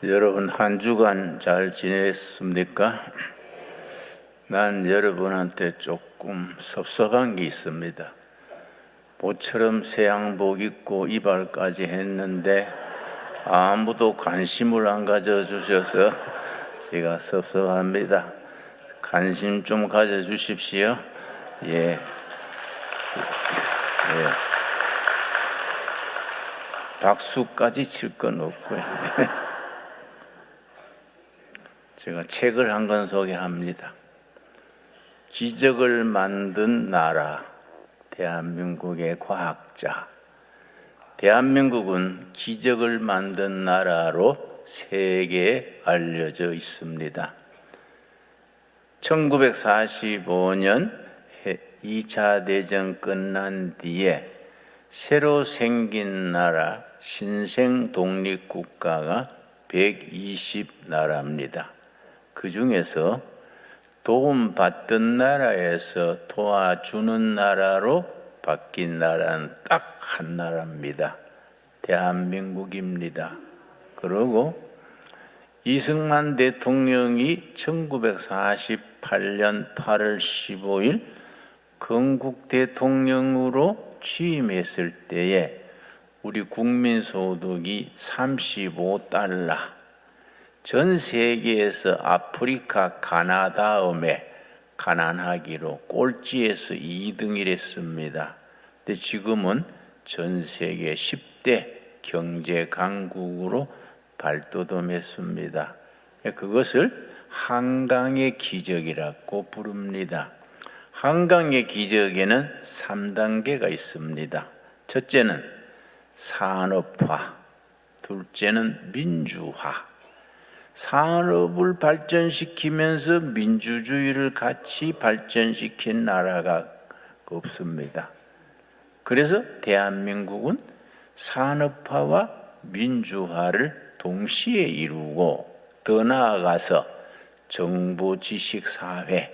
여러분 한 주간 잘 지냈습니까? 난 여러분한테 조금 섭섭한 게 있습니다. 모처럼 새 양복 입고 이발까지 했는데 아무도 관심을 안 가져주셔서 제가 섭섭합니다. 관심 좀 가져주십시오. 예. 박수까지 칠 건 없고요. 제가 책을 한 권 소개합니다. 기적을 만든 나라, 대한민국의 과학자. 대한민국은 기적을 만든 나라로 세계에 알려져 있습니다. 1945년 2차 대전 끝난 뒤에 새로 생긴 나라, 신생 독립국가가 120나라입니다. 그 중에서 도움받던 나라에서 도와주는 나라로 바뀐 나라는 딱 한 나라입니다. 대한민국입니다. 그리고 이승만 대통령이 1948년 8월 15일 건국 대통령으로 취임했을 때에 우리 국민소득이 35달러, 전 세계에서 아프리카, 가나 다음에 가난하기로 꼴찌에서 2등이랬습니다. 근데 지금은 전 세계 10대 경제 강국으로 발돋움했습니다. 그것을 한강의 기적이라고 부릅니다. 한강의 기적에는 3단계가 있습니다. 첫째는 산업화, 둘째는 민주화. 산업을 발전시키면서 민주주의를 같이 발전시킨 나라가 없습니다. 그래서 대한민국은 산업화와 민주화를 동시에 이루고 더 나아가서 정보, 지식, 사회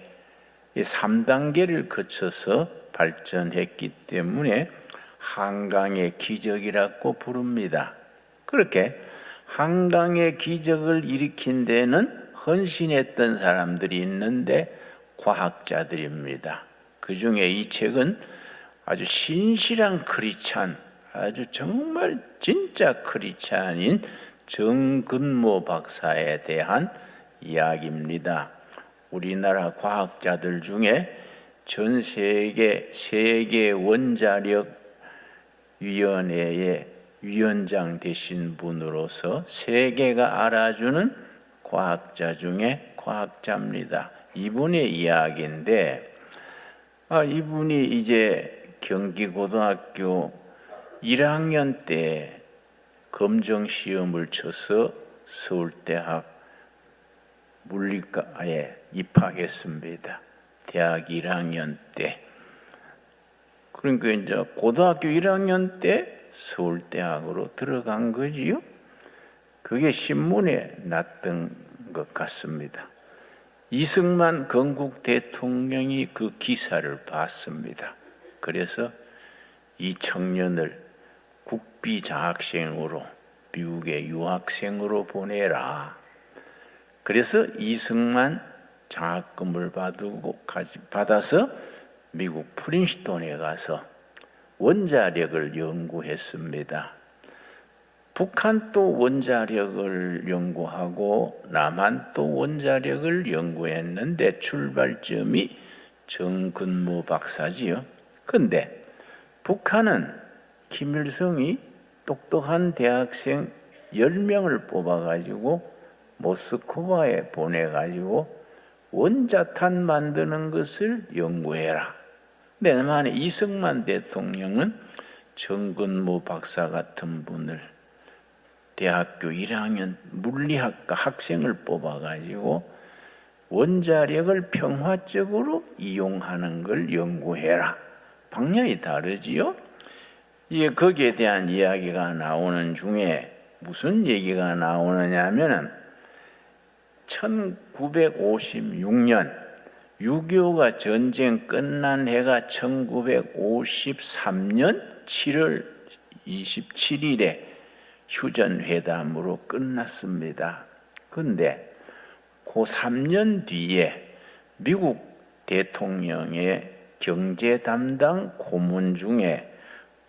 이 3단계를 거쳐서 발전했기 때문에 한강의 기적이라고 부릅니다. 그렇게 한강의 기적을 일으킨 데는 헌신했던 사람들이 있는데 과학자들입니다. 그 중에 이 책은 아주 신실한 크리스찬, 아주 정말 진짜 크리스찬인 정근모 박사에 대한 이야기입니다. 우리나라 과학자들 중에 전 세계 원자력위원회의 위원장 되신 분으로서 세계가 알아주는 과학자 중에 과학자입니다. 이분의 이야기인데, 이분이 이제 경기고등학교 1학년 때 검정시험을 쳐서 서울대학 물리과에 입학했습니다. 대학 1학년 때. 그러니까 이제 고등학교 1학년 때 서울대학으로 들어간 거지요. 그게 신문에 났던 것 같습니다. 이승만 건국 대통령이 그 기사를 봤습니다. 그래서 이 청년을 국비장학생으로 미국에 유학생으로 보내라. 그래서 이승만 장학금을 받아서 미국 프린스턴에 가서 원자력을 연구했습니다. 북한도 원자력을 연구하고 남한도 원자력을 연구했는데 출발점이 정근모 박사지요. 그런데 북한은 김일성이 똑똑한 대학생 10명을 뽑아가지고 모스크바에 보내가지고 원자탄 만드는 것을 연구해라. 근데 남한의 이승만 대통령은 정근모 박사 같은 분을 대학교 1학년 물리학과 학생을 뽑아가지고 원자력을 평화적으로 이용하는 걸 연구해라. 방향이 다르지요? 거기에 대한 이야기가 나오는 중에 무슨 얘기가 나오느냐 하면은 1956년 6.25가 전쟁 끝난 해가 1953년 7월 27일에 휴전회담으로 끝났습니다. 그런데 그 3년 뒤에 미국 대통령의 경제 담당 고문 중에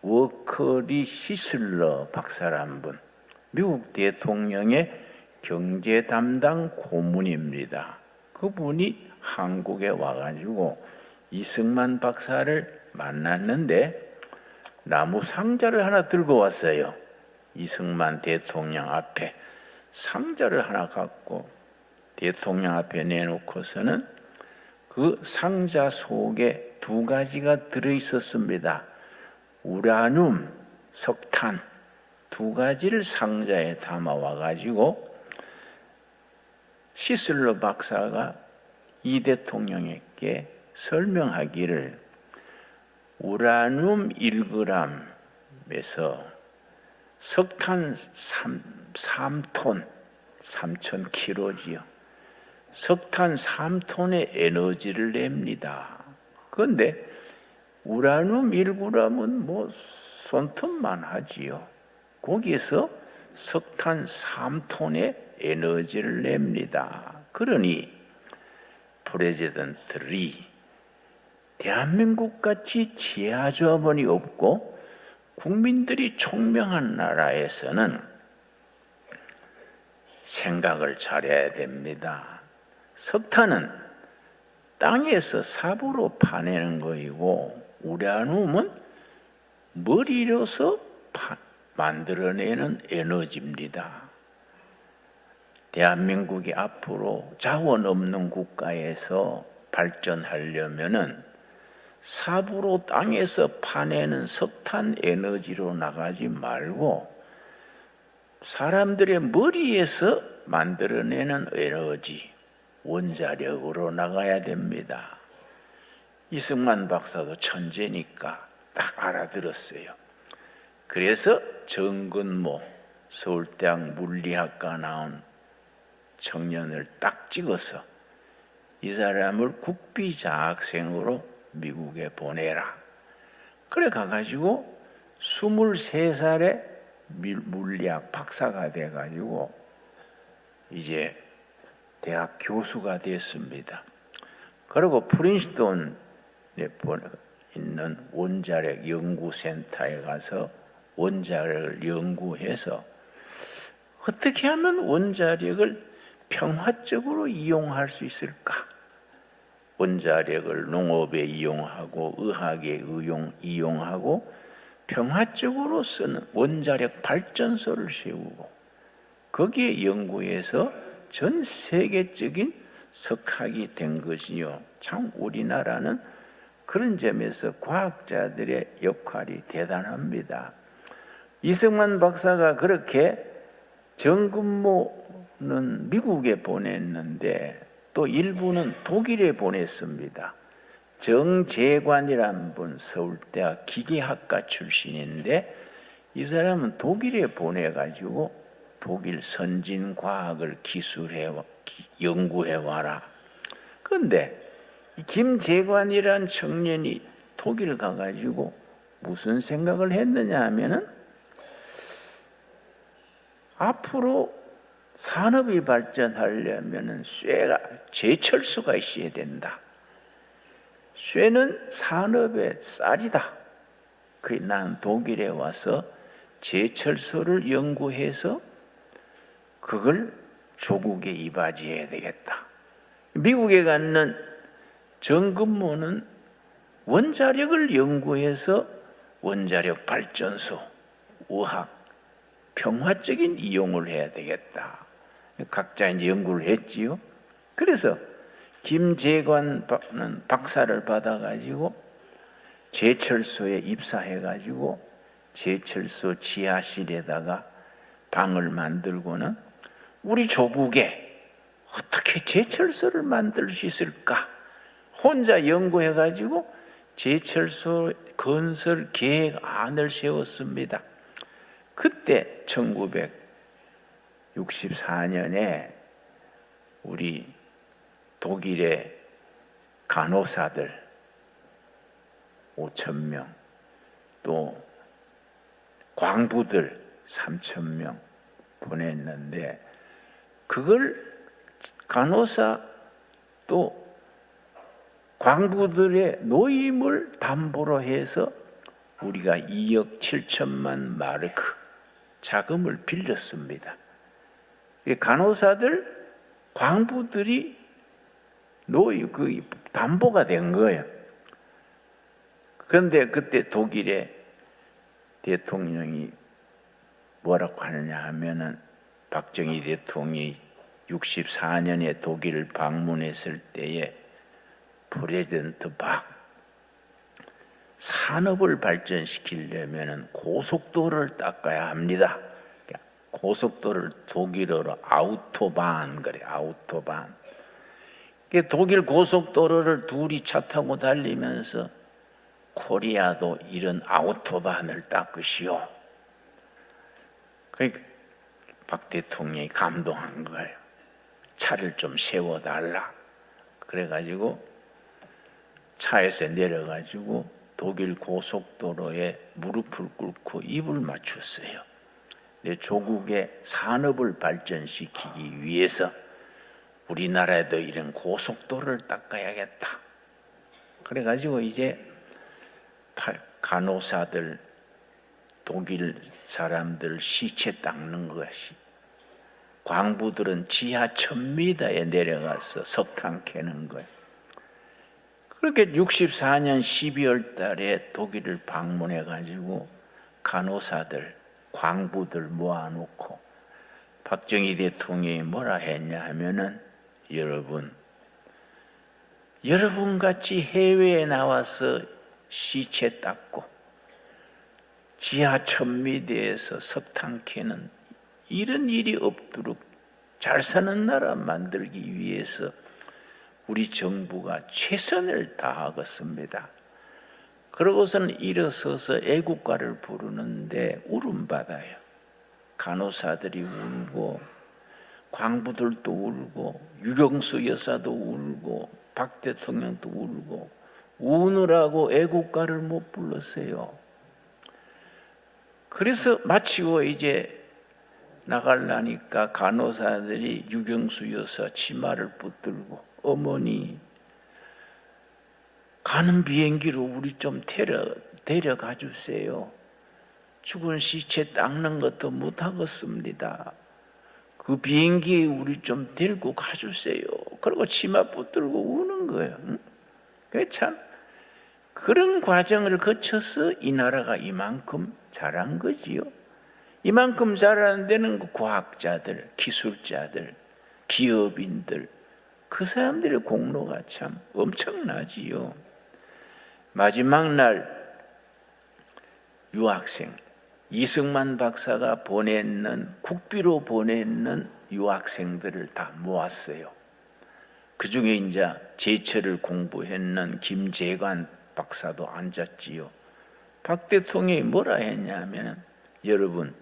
워커리 시슬러 박사란 분, 미국 대통령의 경제 담당 고문입니다. 그분이 한국에 와가지고 이승만 박사를 만났는데 나무 상자를 하나 들고 왔어요. 이승만 대통령 앞에 상자를 하나 갖고 대통령 앞에 내놓고서는 그 상자 속에 2가지가 들어있었습니다. 우라늄, 석탄 2가지를 상자에 담아와 가지고 시슬러 박사가 이 대통령에게 설명하기를 우라늄 1g에서 석탄 3톤 3,000kg지요. 석탄 3톤의 에너지를 냅니다. 그런데 우라늄 1g은 뭐 손톱만 하지요. 거기에서 석탄 3톤의 에너지를 냅니다. 그러니 프레지던트리 대한민국같이 지하자원이 없고 국민들이 총명한 나라에서는 생각을 잘해야 됩니다. 석탄은 땅에서 삽으로 파내는 거이고 우라늄은 머리로서 만들어내는 에너지입니다. 대한민국이 앞으로 자원 없는 국가에서 발전하려면은 삽으로 땅에서 파내는 석탄 에너지로 나가지 말고 사람들의 머리에서 만들어내는 에너지, 원자력으로 나가야 됩니다. 이승만 박사도 천재니까 딱 알아들었어요. 그래서 정근모 서울대학 물리학과 나온 청년을 딱 찍어서 이 사람을 국비자학생으로 미국에 보내라. 그래 가가지고 23살에 물리학 박사가 돼가지고 이제 대학 교수가 됐습니다. 그리고 프린스턴에 있는 원자력 연구센터에 가서 원자력을 연구해서 어떻게 하면 원자력을 평화적으로 이용할 수 있을까? 원자력을 농업에 이용하고 의학에 이용하고 평화적으로 쓰는 원자력 발전소를 세우고 거기에 연구해서 전 세계적인 석학이 된 것이요. 참 우리나라는 그런 점에서 과학자들의 역할이 대단합니다. 이승만 박사가 그렇게 정근모는 미국에 보냈는데 또 일부는 독일에 보냈습니다. 정재관이라는 분 서울대학 기계학과 출신인데 이 사람은 독일에 보내가지고 독일 선진과학을 연구해와라. 그런데 김재관이란 청년이 독일 가가지고 무슨 생각을 했느냐 하면은 앞으로 산업이 발전하려면은 제철소가 있어야 된다. 쇠는 산업의 쌀이다. 그래서 난 독일에 와서 제철소를 연구해서 그걸 조국에 이바지해야 되겠다. 미국에 갔는 정근모는 원자력을 연구해서 원자력 발전소, 의학, 평화적인 이용을 해야 되겠다. 각자 이제 연구를 했지요. 그래서 김재관은 박사를 받아가지고 제철소에 입사해가지고 제철소 지하실에다가 방을 만들고는 우리 조국에 어떻게 제철소를 만들 수 있을까? 혼자 연구해가지고 제철소 건설 계획안을 세웠습니다. 그때 1964년에 우리 독일의 간호사들 5,000명 또 광부들 3,000명 보냈는데 그걸 간호사 또 광부들의 노임을 담보로 해서 우리가 2억 7천만 마르크 자금을 빌렸습니다. 간호사들, 광부들이 노임, 그 담보가 된 거예요. 그런데 그때 독일의 대통령이 뭐라고 하느냐 하면은 박정희 대통령이 64년에 독일을 방문했을 때에 프레지던트 박 산업을 발전시키려면 고속도로를 닦아야 합니다. 고속도로를 독일어로 아우토반 그래, 아우토반. 독일 고속도로를 둘이 차 타고 달리면서 코리아도 이런 아우토반을 닦으시오. 그러니까 박 대통령이 감동한 거예요. 차를 좀 세워달라. 그래가지고 차에서 내려가지고 독일 고속도로에 무릎을 꿇고 입을 맞췄어요. 조국의 산업을 발전시키기 위해서 우리나라에도 이런 고속도로를 닦아야겠다. 그래가지고 이제 간호사들, 독일 사람들 시체 닦는 것이, 광부들은 지하 1000m에 내려가서 석탄 캐는 거예요. 그렇게 64년 12월 달에 독일을 방문해 가지고 간호사들, 광부들 모아놓고 박정희 대통령이 뭐라 했냐 하면은 여러분같이 해외에 나와서 시체 닦고 지하 1000m에서 석탄 캐는 이런 일이 없도록 잘 사는 나라 만들기 위해서 우리 정부가 최선을 다하겠습니다. 그러고서는 일어서서 애국가를 부르는데 울음받아요. 간호사들이 울고 광부들도 울고 유경수 여사도 울고 박 대통령도 울고 우느라고 애국가를 못 불렀어요. 그래서 마치고 이제 나가려니까 간호사들이 유경수 여사 치마를 붙들고 어머니 가는 비행기로 우리 좀 데려가 주세요. 죽은 시체 닦는 것도 못하겠습니다. 그 비행기에 우리 좀 데리고 가주세요. 그리고 치마 붙들고 우는 거예요. 응? 참 그런 과정을 거쳐서 이 나라가 이만큼 자란 거지요. 이만큼 자라는 데는 그 과학자들, 기술자들, 기업인들, 그 사람들의 공로가 참 엄청나지요. 마지막 날 유학생 이승만 박사가 국비로 보냈는 유학생들을 다 모았어요. 그 중에 이제 제철을 공부했는 김재관 박사도 앉았지요. 박 대통령이 뭐라 했냐면 여러분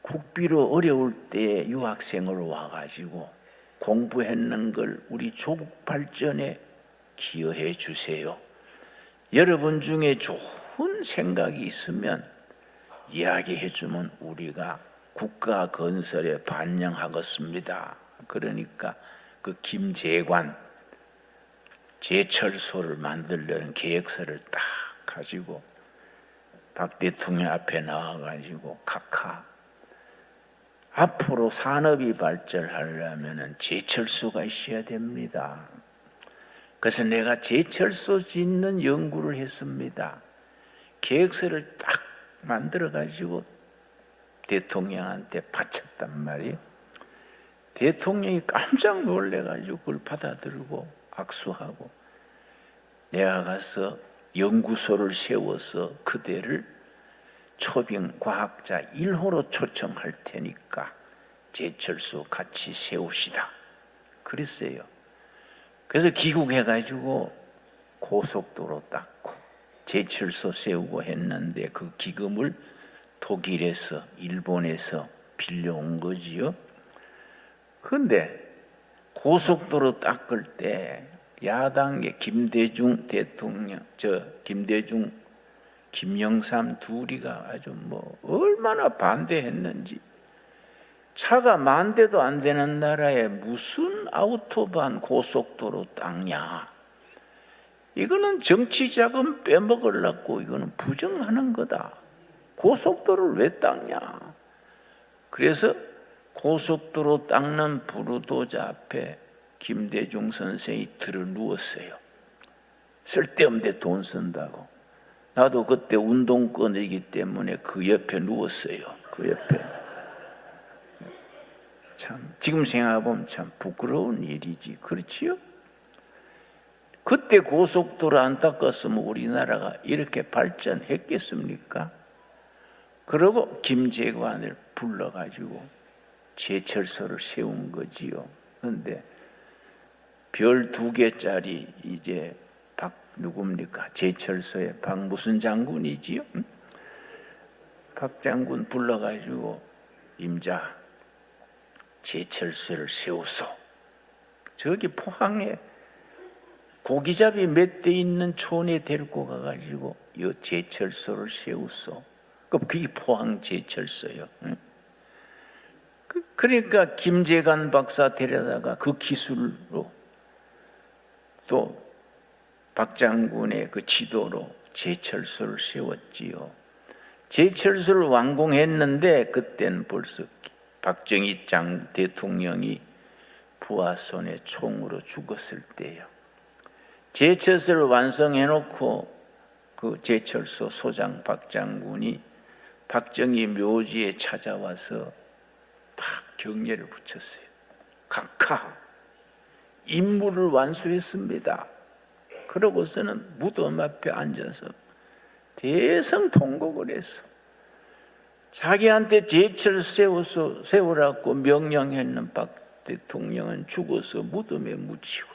국비로 어려울 때 유학생으로 와가지고 공부했는 걸 우리 조국 발전에 기여해 주세요. 여러분 중에 좋은 생각이 있으면 이야기해 주면 우리가 국가 건설에 반영하겠습니다. 그러니까 그 김재관 제철소를 만들려는 계획서를 딱 가지고 박 대통령 앞에 나와가지고 각하 앞으로 산업이 발전하려면 제철소가 있어야 됩니다. 그래서 내가 제철소 짓는 연구를 했습니다. 계획서를 딱 만들어가지고 대통령한테 바쳤단 말이에요. 대통령이 깜짝 놀래가지고 그걸 받아들고 악수하고 내가 가서 연구소를 세워서 그대를 초빙 과학자 1호로 초청할 테니까 제철소 같이 세웁시다. 그랬어요. 그래서 귀국해가지고 고속도로 닦고 제철소 세우고 했는데 그 기금을 독일에서 일본에서 빌려온 거지요. 그런데 고속도로 닦을 때 야당의 김대중 김영삼 둘이가 아주 얼마나 반대했는지. 차가 10,000대도 안 되는 나라에 무슨 아우토반 고속도로 닦냐. 이거는 정치 자금 빼먹으려고 이거는 부정하는 거다. 고속도로를 왜 닦냐. 그래서 고속도로 닦는 부르도자 앞에 김대중 선생이 들어 누웠어요. 쓸데없는데 돈 쓴다고. 나도 그때 운동권이기 때문에 그 옆에 누웠어요. 그 옆에. 참 지금 생각해보면 참 부끄러운 일이지. 그렇지요? 그때 고속도로 안 닦았으면 우리나라가 이렇게 발전했겠습니까? 그러고 김재관을 불러가지고 제철소를 세운 거지요. 그런데 별 2개짜리 이제 누굽니까? 제철소에 무슨 장군이지요? 박 장군 불러가지고 임자 제철소를 세우소. 저기 포항에 고기잡이 몇 대 있는 촌에 데리고 가가지고 이 제철소를 세우소. 그게 포항 제철소요. 그러니까 김재관 박사 데려다가 그 기술로 또 박 장군의 그 지도로 제철소를 세웠지요. 제철소를 완공했는데 그때는 벌써 박정희 대통령이 부하 손에 총으로 죽었을 때요. 제철소를 완성해놓고 그 제철소 소장 박 장군이 박정희 묘지에 찾아와서 딱 경례를 붙였어요. 각하 임무를 완수했습니다. 그러고서는 무덤 앞에 앉아서 대성통곡을 했어. 자기한테 제철소 세우라고 명령했는 박 대통령은 죽어서 무덤에 묻히고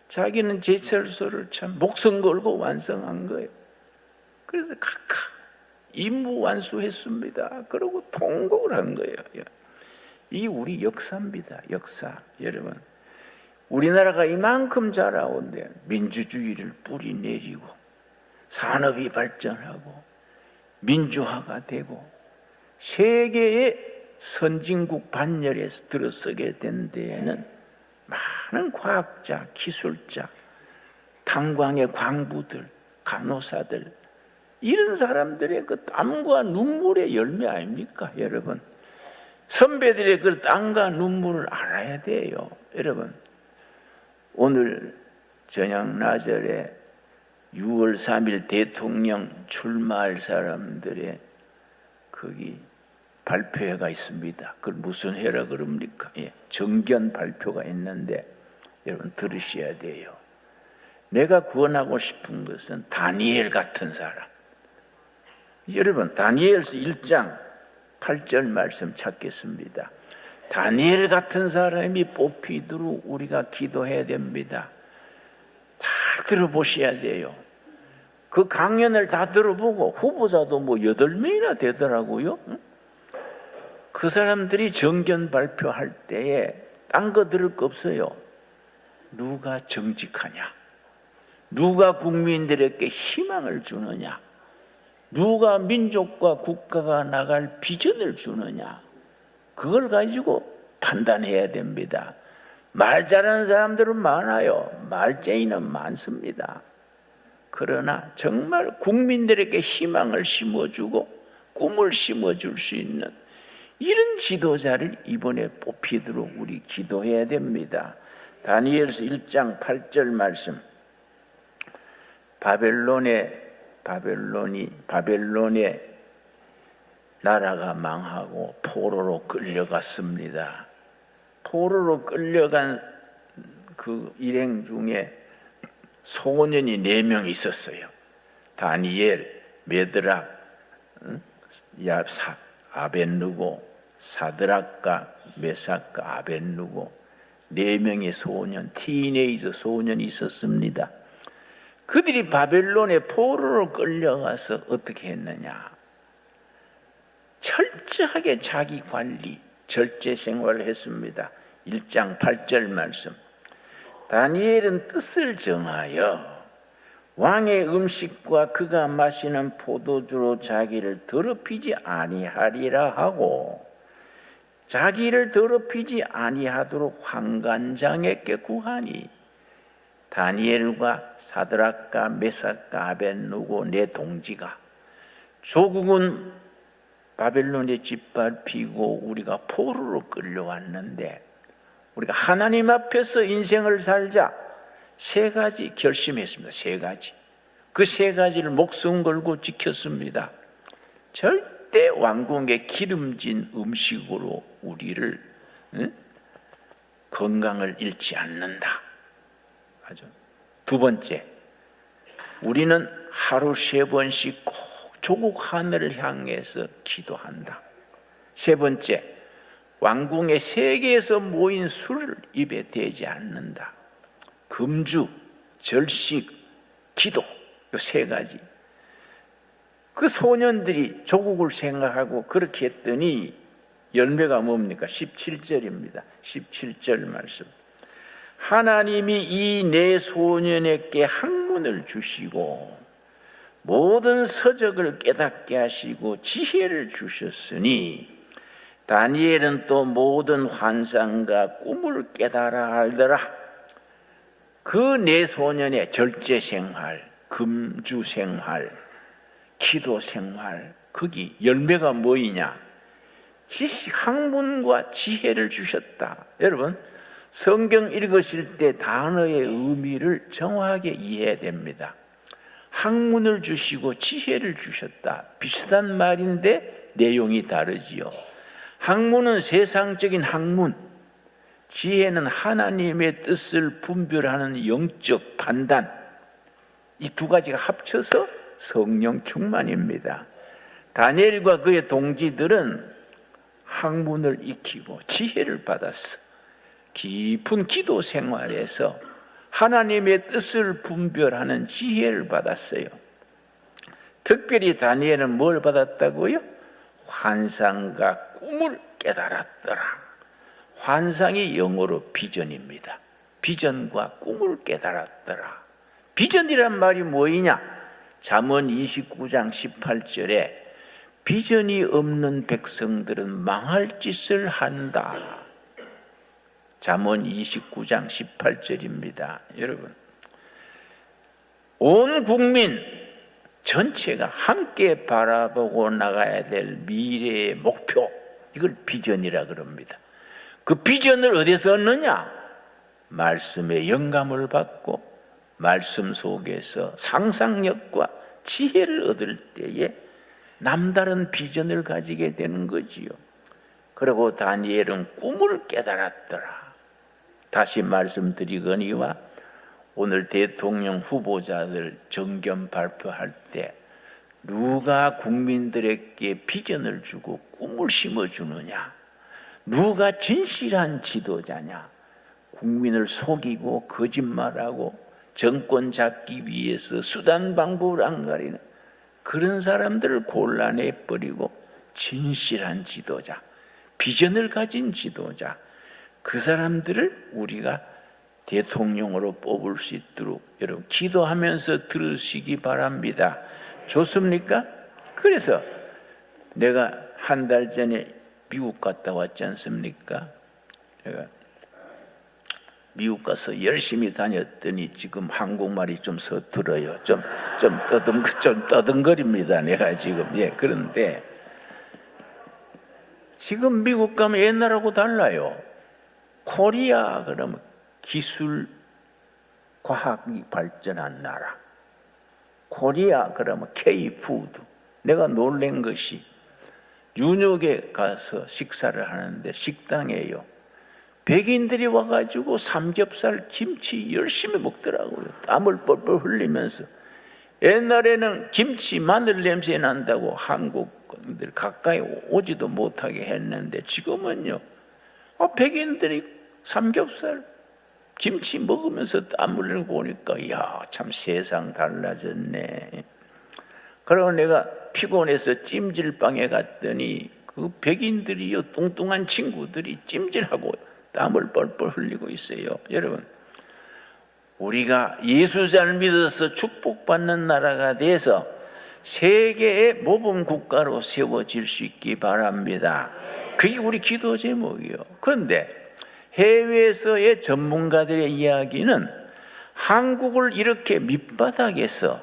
자기는 제철소를 참 목숨 걸고 완성한 거예요. 그래서 각하 임무 완수했습니다. 그러고 통곡을 한 거예요. 이 우리 역사입니다. 역사. 여러분, 우리나라가 이만큼 자라온데 민주주의를 뿌리내리고 산업이 발전하고 민주화가 되고 세계의 선진국 반열에 들어서게 된 데에는 많은 과학자, 기술자, 탄광의 광부들, 간호사들, 이런 사람들의 그 땀과 눈물의 열매 아닙니까, 여러분? 선배들의 그 땀과 눈물을 알아야 돼요, 여러분. 오늘 저녁 나절에 6월 3일 대통령 출마할 사람들의 거기 발표회가 있습니다. 그걸 무슨 회라 그럽니까? 정견 발표가 있는데 여러분 들으셔야 돼요. 내가 구원하고 싶은 것은 다니엘 같은 사람. 여러분 다니엘서 1장 8절 말씀 찾겠습니다. 다니엘 같은 사람이 뽑히도록 우리가 기도해야 됩니다. 잘 들어보셔야 돼요. 그 강연을 다 들어보고 후보자도 8명이나 되더라고요. 그 사람들이 정견 발표할 때에 딴 거 들을 거 없어요. 누가 정직하냐? 누가 국민들에게 희망을 주느냐? 누가 민족과 국가가 나갈 비전을 주느냐? 그걸 가지고 판단해야 됩니다. 말 잘하는 사람들은 많아요. 말쟁이는 많습니다. 그러나 정말 국민들에게 희망을 심어주고 꿈을 심어줄 수 있는 이런 지도자를 이번에 뽑히도록 우리 기도해야 됩니다. 다니엘서 1장 8절 말씀. 바벨론의 나라가 망하고 포로로 끌려갔습니다. 포로로 끌려간 그 일행 중에 소년이 4명 있었어요. 다니엘, 메드락, 아벤누고, 사드락과 메삭과 아벤누고 4명의 소년, 티네이저 소년이 있었습니다. 그들이 바벨론에 포로로 끌려가서 어떻게 했느냐? 철저하게 자기 관리, 절제 생활을 했습니다. 1장 8절 말씀. 다니엘은 뜻을 정하여 왕의 음식과 그가 마시는 포도주로 자기를 더럽히지 아니하리라 하고 자기를 더럽히지 아니하도록 환관장에게 구하니 다니엘과 사드락과 메삭과 아벳느고 내 동지가 조국은 바벨론에 짓밟히고 우리가 포로로 끌려왔는데 우리가 하나님 앞에서 인생을 살자 세 가지 결심했습니다. 세 가지. 그 세 가지를 목숨 걸고 지켰습니다. 절대 왕궁의 기름진 음식으로 우리를 건강을 잃지 않는다. 맞아. 두 번째, 우리는 하루 3번씩 꼭 조국 하늘을 향해서 기도한다. 세 번째, 왕궁의 세계에서 모인 술을 입에 대지 않는다. 금주, 절식, 기도, 이 세 가지. 그 소년들이 조국을 생각하고 그렇게 했더니 열매가 뭡니까? 17절입니다. 17절 말씀. 하나님이 이 네 소년에게 학문을 주시고 모든 서적을 깨닫게 하시고 지혜를 주셨으니 다니엘은 또 모든 환상과 꿈을 깨달아 알더라. 그 네 소년의 절제 생활, 금주 생활, 기도 생활, 거기 열매가 뭐이냐? 지식, 학문과 지혜를 주셨다. 여러분, 성경 읽으실 때 단어의 의미를 정확하게 이해해야 됩니다. 학문을 주시고 지혜를 주셨다. 비슷한 말인데 내용이 다르지요. 학문은 세상적인 학문, 지혜는 하나님의 뜻을 분별하는 영적 판단. 이 두 가지가 합쳐서 성령 충만입니다. 다니엘과 그의 동지들은 학문을 익히고 지혜를 받았어. 깊은 기도 생활에서 하나님의 뜻을 분별하는 지혜를 받았어요. 특별히 다니엘은 뭘 받았다고요? 환상과 꿈을 깨달았더라. 환상이 영어로 비전입니다. 비전과 꿈을 깨달았더라. 비전이란 말이 뭐이냐? 잠언 29장 18절에 비전이 없는 백성들은 망할 짓을 한다. 잠언 29장 18절입니다. 여러분, 온 국민 전체가 함께 바라보고 나가야 될 미래의 목표, 이걸 비전이라 그럽니다. 그 비전을 어디서 얻느냐? 말씀의 영감을 받고 말씀 속에서 상상력과 지혜를 얻을 때에 남다른 비전을 가지게 되는 거지요. 그리고 다니엘은 꿈을 깨달았더라. 다시 말씀드리거니와 오늘 대통령 후보자들 정견 발표할 때 누가 국민들에게 비전을 주고 꿈을 심어주느냐? 누가 진실한 지도자냐? 국민을 속이고 거짓말하고 정권 잡기 위해서 수단 방법을 안 가리는 그런 사람들을 곤란해버리고 진실한 지도자, 비전을 가진 지도자, 그 사람들을 우리가 대통령으로 뽑을 수 있도록 여러분 기도하면서 들으시기 바랍니다. 좋습니까? 그래서 내가 한 달 전에 미국 갔다 왔지 않습니까? 내가 미국 가서 열심히 다녔더니 지금 한국말이 좀 서툴어요. 좀 떠듬거립니다. 내가 지금. 예, 그런데 지금 미국 가면 옛날하고 달라요. 코리아 그러면 기술, 과학이 발전한 나라. 코리아 그러면 K푸드. 내가 놀란 것이 뉴욕에 가서 식사를 하는데 식당에요. 백인들이 와가지고 삼겹살, 김치 열심히 먹더라고요. 땀을 뻘뻘 흘리면서. 옛날에는 김치, 마늘 냄새 난다고 한국인들 가까이 오지도 못하게 했는데 지금은요. 백인들이 삼겹살, 김치 먹으면서 땀 흘리는 거 보니까 이야, 참 세상 달라졌네. 그러고 내가 피곤해서 찜질방에 갔더니 그 백인들이요, 뚱뚱한 친구들이 찜질하고 땀을 뻘뻘 흘리고 있어요. 여러분, 우리가 예수 잘 믿어서 축복받는 나라가 돼서 세계의 모범 국가로 세워질 수 있기 바랍니다. 그게 우리 기도 제목이에요. 그런데 해외에서의 전문가들의 이야기는 한국을 이렇게 밑바닥에서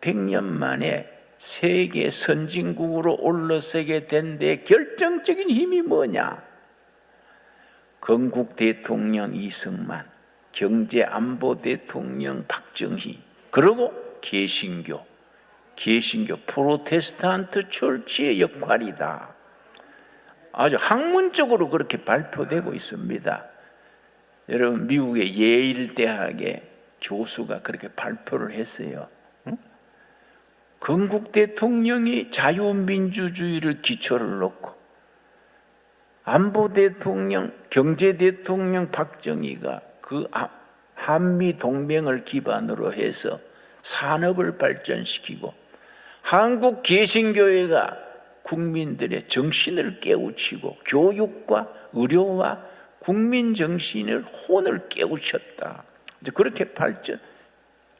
100년 만에 세계 선진국으로 올라서게 된 데 결정적인 힘이 뭐냐? 건국 대통령 이승만, 경제안보 대통령 박정희, 그리고 개신교 프로테스탄트 철치의 역할이다. 아주 학문적으로 그렇게 발표되고 있습니다. 여러분, 미국의 예일 대학의 교수가 그렇게 발표를 했어요. 건국 대통령이 자유민주주의를 기초를 놓고 안보 대통령, 경제 대통령 박정희가 그 한미 동맹을 기반으로 해서 산업을 발전시키고 한국 개신교회가 국민들의 정신을 깨우치고 교육과 의료와 국민 정신을 혼을 깨우쳤다. 그렇게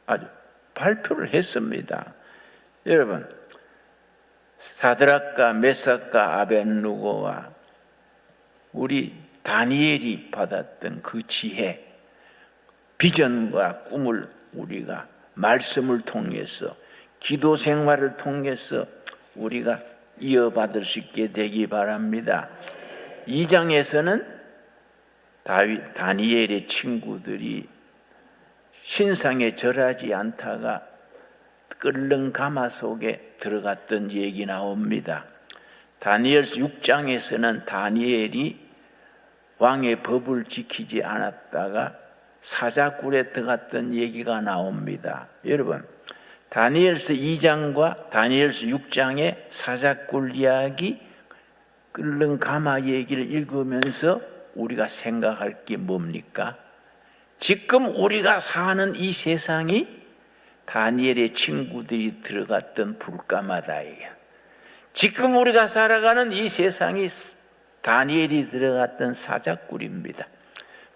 아주 발표를 했습니다. 여러분, 사드락과 메삭과 아벳누고와 우리 다니엘이 받았던 그 지혜, 비전과 꿈을 우리가 말씀을 통해서 기도 생활을 통해서 우리가 이어받을 수 있게 되기 바랍니다. 2장에서는 다니엘의 친구들이 신상에 절하지 않다가 끓는 가마 속에 들어갔던 얘기 나옵니다. 다니엘서 6장에서는 다니엘이 왕의 법을 지키지 않았다가 사자굴에 들어갔던 얘기가 나옵니다. 여러분, 다니엘서 2장과 다니엘서 6장의 사자굴 이야기, 끓는 가마 얘기를 읽으면서 우리가 생각할 게 뭡니까? 지금 우리가 사는 이 세상이 다니엘의 친구들이 들어갔던 불가마다. 지금 우리가 살아가는 이 세상이 다니엘이 들어갔던 사자굴입니다.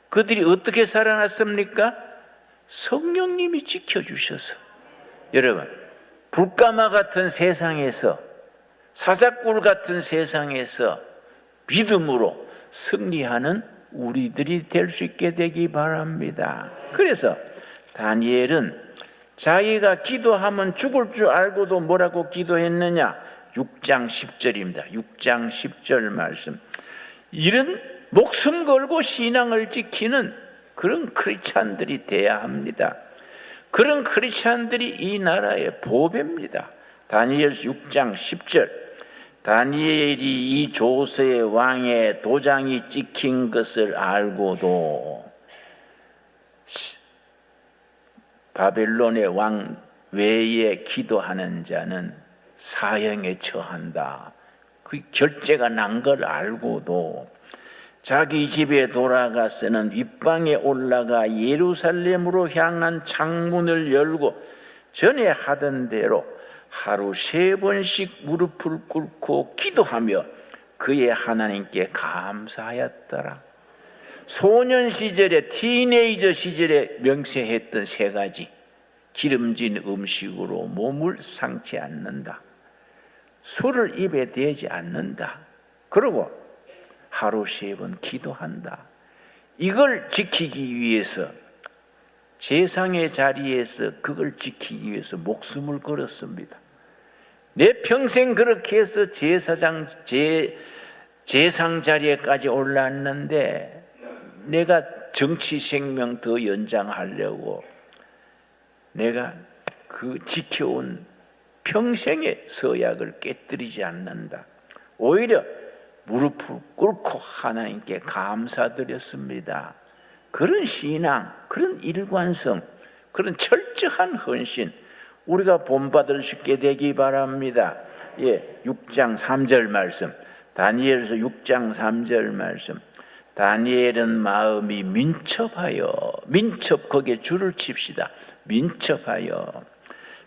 그들이 어떻게 살아났습니까? 성령님이 지켜주셔서. 여러분, 불가마 같은 세상에서, 사자굴 같은 세상에서 믿음으로 승리하는 우리들이 될 수 있게 되기 바랍니다. 그래서 다니엘은 자기가 기도하면 죽을 줄 알고도 뭐라고 기도했느냐? 6장 10절입니다. 6장 10절 말씀. 이런 목숨 걸고 신앙을 지키는 그런 크리스찬들이 돼야 합니다. 그런 크리스찬들이 이 나라의 보배입니다. 다니엘 6장 10절. 다니엘이 이 조서의 왕의 도장이 찍힌 것을 알고도 바벨론의 왕 외에 기도하는 자는 사형에 처한다. 그 결제가 난 걸 알고도 자기 집에 돌아가서는 윗방에 올라가 예루살렘으로 향한 창문을 열고 전에 하던 대로 하루 3번씩 무릎을 꿇고 기도하며 그의 하나님께 감사하였더라. 소년 시절에, 티네이저 시절에 명세했던 3가지. 기름진 음식으로 몸을 상치 않는다. 술을 입에 대지 않는다. 그리고 하루 3번 기도한다. 이걸 지키기 위해서, 제상의 자리에서 그걸 지키기 위해서 목숨을 걸었습니다. 내 평생 그렇게 해서 제상 자리에까지 올랐는데 내가 정치 생명 더 연장하려고 내가 그 지켜온 평생의 서약을 깨뜨리지 않는다. 오히려 무릎을 꿇고 하나님께 감사드렸습니다. 그런 신앙, 그런 일관성, 그런 철저한 헌신 우리가 본받을 수 있게 되기 바랍니다. 6장 3절 말씀, 다니엘서 6장 3절 말씀. 다니엘은 마음이 민첩하여, 거기에 줄을 칩시다. 민첩하여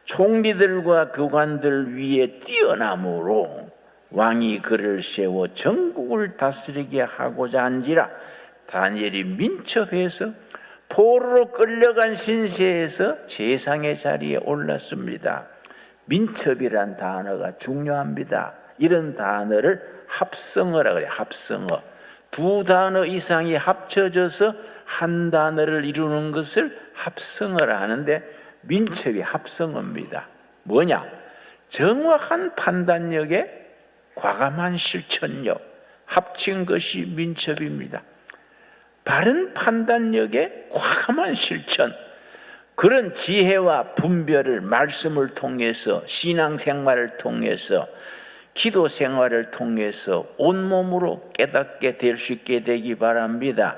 총리들과 교관들 위에 뛰어남으로 왕이 그를 세워 전국을 다스리게 하고자 한지라. 다니엘이 민첩해서 포로로 끌려간 신세에서 제상의 자리에 올랐습니다. 민첩이란 단어가 중요합니다. 이런 단어를 합성어라 그래요. 합성어. 두 단어 이상이 합쳐져서 한 단어를 이루는 것을 합성어라 하는데, 민첩이 합성어입니다. 뭐냐? 정확한 판단력에 과감한 실천력, 합친 것이 민첩입니다. 바른 판단력에 과감한 실천, 그런 지혜와 분별을 말씀을 통해서, 신앙생활을 통해서, 기도 생활을 통해서 온몸으로 깨닫게 될 수 있게 되기 바랍니다.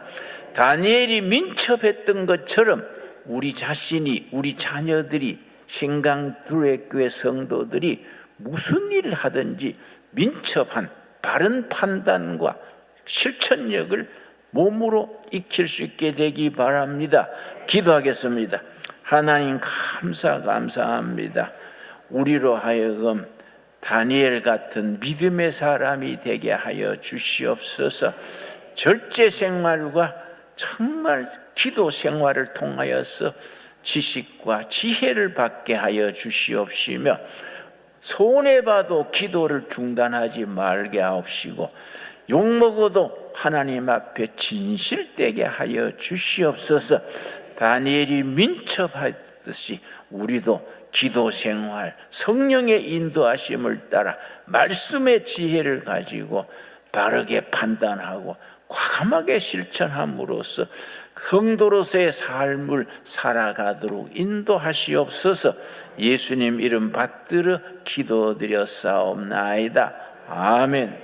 다니엘이 민첩했던 것처럼 우리 자신이, 우리 자녀들이, 신강두레교회 성도들이 무슨 일을 하든지 민첩한 바른 판단과 실천력을 몸으로 익힐 수 있게 되기 바랍니다. 기도하겠습니다. 하나님 감사합니다. 우리로 하여금 다니엘 같은 믿음의 사람이 되게 하여 주시옵소서. 절제 생활과 정말 기도 생활을 통하여서 지식과 지혜를 받게 하여 주시옵시며, 손해봐도 기도를 중단하지 말게 하옵시고, 욕먹어도 하나님 앞에 진실되게 하여 주시옵소서. 다니엘이 민첩하듯이 우리도 기도 생활, 성령의 인도하심을 따라 말씀의 지혜를 가지고 바르게 판단하고 과감하게 실천함으로써 성도로서의 삶을 살아가도록 인도하시옵소서. 예수님 이름 받들어 기도드렸사옵나이다. 아멘.